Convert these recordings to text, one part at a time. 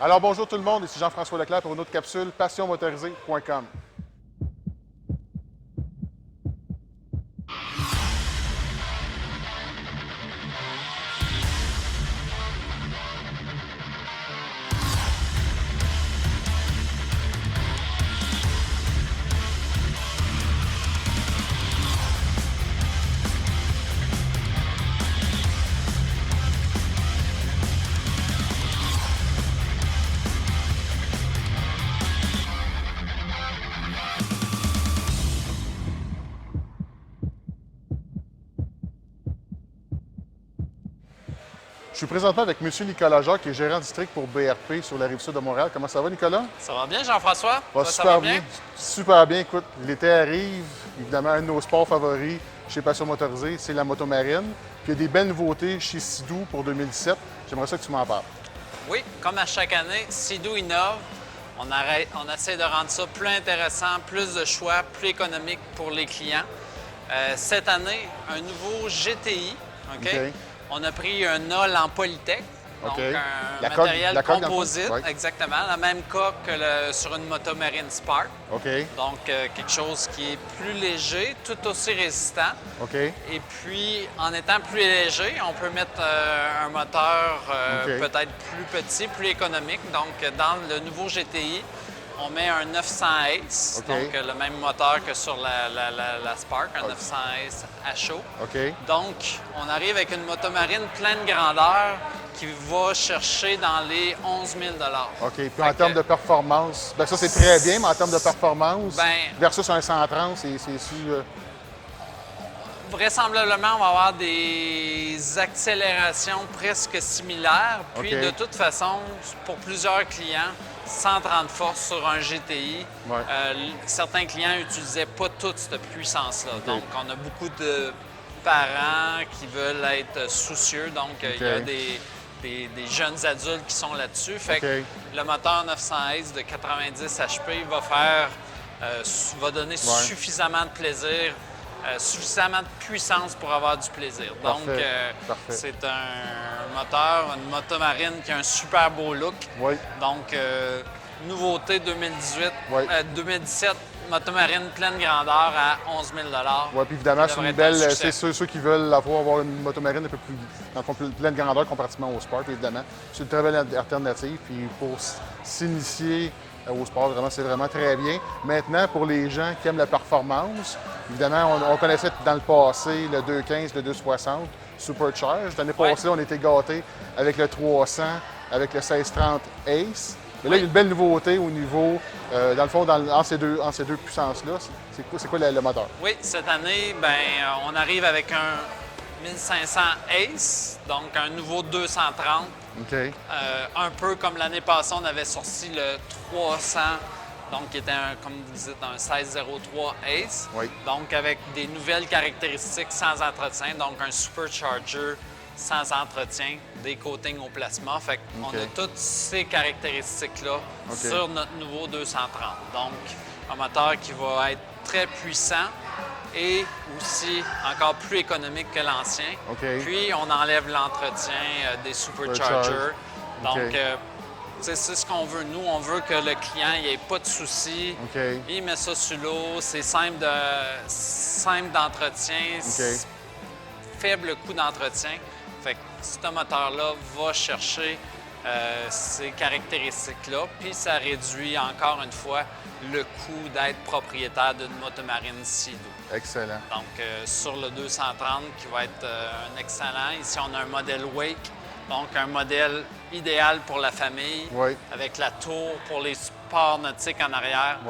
Alors bonjour tout le monde, ici Jean-François Leclerc pour une autre capsule passionmotorisée.com. Je suis présentement avec M. Nicolas Jacques, qui est gérant district pour BRP sur la Rive-Sud de Montréal. Comment ça va, Nicolas? Ça va bien, Jean-François? Ça va bien? Super bien. Écoute, l'été arrive. Évidemment, un de nos sports favoris chez Passion Motorisée, c'est la motomarine. Puis il y a des belles nouveautés chez Sea-Doo pour 2017. J'aimerais ça que tu m'en parles. Oui, comme à chaque année, Sea-Doo innove. On essaie de rendre ça plus intéressant, plus de choix, plus économique pour les clients. Cette année, un nouveau GTI. OK? On a pris un NOL en Polytech, donc un matériel composite, exactement, la même coque que sur une motomarine Spark. Donc quelque chose qui est plus léger, tout aussi résistant. Et puis, en étant plus léger, on peut mettre un moteur peut-être plus petit, plus économique. Donc, dans le nouveau GTI, on met un 900 Ace, donc le même moteur que sur la Spark, un 900 Ace à chaud. Donc, on arrive avec une motomarine pleine grandeur qui va chercher dans les 11 000 OK. Puis en termes de performance, bien ça c'est très bien, mais en termes de performance, versus un 130, c'est vraisemblablement, on va avoir des accélérations presque similaires. Puis, de toute façon, pour plusieurs clients, 130 forces sur un GTI, certains clients n'utilisaient pas toute cette puissance-là. Donc, on a beaucoup de parents qui veulent être soucieux. Donc, il y a des jeunes adultes qui sont là-dessus. Fait que le moteur 900 Ace de 90 HP va donner suffisamment de plaisir, suffisamment de puissance pour avoir du plaisir. Donc, c'est un moteur, une motomarine qui a un super beau look. Donc, nouveauté 2017, motomarine pleine grandeur à 11 000 Oui, puis évidemment, c'est une belle. C'est ceux qui veulent avoir une motomarine un peu plus, dans le fond, pleine grandeur comparativement au sport, évidemment. C'est une très belle alternative. Puis pour s'initier au sport, vraiment, c'est vraiment très bien. Maintenant, pour les gens qui aiment la performance, évidemment, on connaissait dans le passé le 215, le 260 Supercharged. L'année passée, on était gâtés avec le 300, avec le 1630 Ace. Mais là, il y a une belle nouveauté au niveau, dans le fond, entre ces deux puissances-là. C'est quoi le moteur? Oui, cette année, on arrive avec un 1500 Ace, donc un nouveau 230. Un peu comme l'année passée, on avait sorti le 300, donc qui était, comme vous dites, un 1603 Ace. Donc avec des nouvelles caractéristiques sans entretien, donc un supercharger sans entretien, des coatings au plasma. Fait qu'on a toutes ces caractéristiques-là sur notre nouveau 230. Donc, un moteur qui va être très puissant et aussi encore plus économique que l'ancien. Puis, on enlève l'entretien des superchargers. Donc, c'est ce qu'on veut. Nous, on veut que le client n'ait pas de soucis. Il met ça sur l'eau. C'est simple d'entretien, faible coût d'entretien. Fait que ce moteur-là va chercher ces caractéristiques-là, puis ça réduit encore une fois le coût d'être propriétaire d'une motomarine Sea-Doo. Excellent. Donc, sur le 230, qui va être un excellent. Ici, on a un modèle Wake, donc un modèle idéal pour la famille, avec la tour pour les sports nautiques en arrière.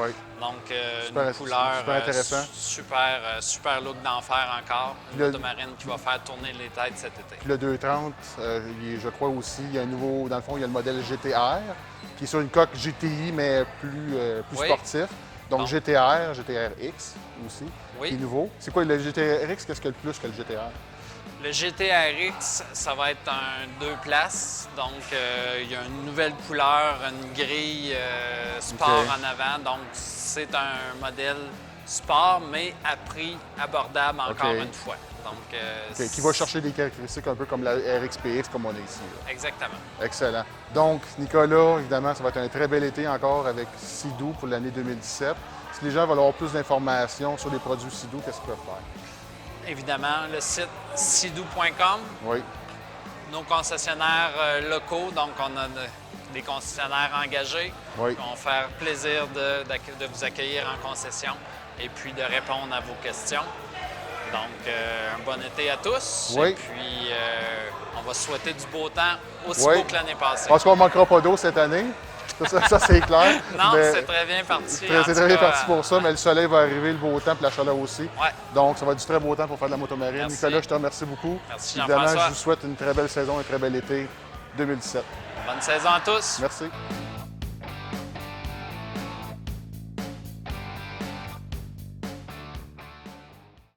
Donc, une couleur super look d'enfer encore. Une motomarine qui va faire tourner les têtes cet été. Puis le 230, je crois aussi, il y a un nouveau, dans le fond, il y a le modèle GTR, qui est sur une coque GTI, mais plus sportif. Donc GTR, GTR-X aussi, qui est nouveau. C'est quoi le GTR-X? Qu'est-ce qu'il y a de plus que le GTR? Le GTR-X, ça va être un 2 places. Donc, il y a une nouvelle couleur, une grille sport en avant. Donc, c'est un modèle sport, mais à prix abordable encore une fois. Donc, qui va chercher des caractéristiques un peu comme la RXPX, comme on est ici. Là. Exactement. Excellent. Donc, Nicolas, évidemment, ça va être un très bel été encore avec Sea-Doo pour l'année 2017. Si les gens veulent avoir plus d'informations sur les produits Sea-Doo, qu'est-ce qu'ils peuvent faire? Évidemment, le site sea-doo.com. Oui. Nos concessionnaires locaux, donc on a des concessionnaires engagés Oui. qui vont faire plaisir de vous accueillir en concession et puis de répondre à vos questions. Donc, un bon été à tous. Oui. Et puis, on va souhaiter du beau temps, aussi Oui. beau que l'année passée. Je pense qu'on ne manquera pas d'eau cette année. Ça c'est clair. Non, Mais c'est très bien parti. C'est très bien parti pour ça, mais le soleil va arriver, le beau temps, puis la chaleur aussi. Ouais. Donc, ça va être du très beau temps pour faire de la motomarine. Merci. Nicolas, je te remercie beaucoup. Merci, évidemment, Jean-François. je vous souhaite une très belle saison, un très bel été 2017. Bonne saison à tous. Merci.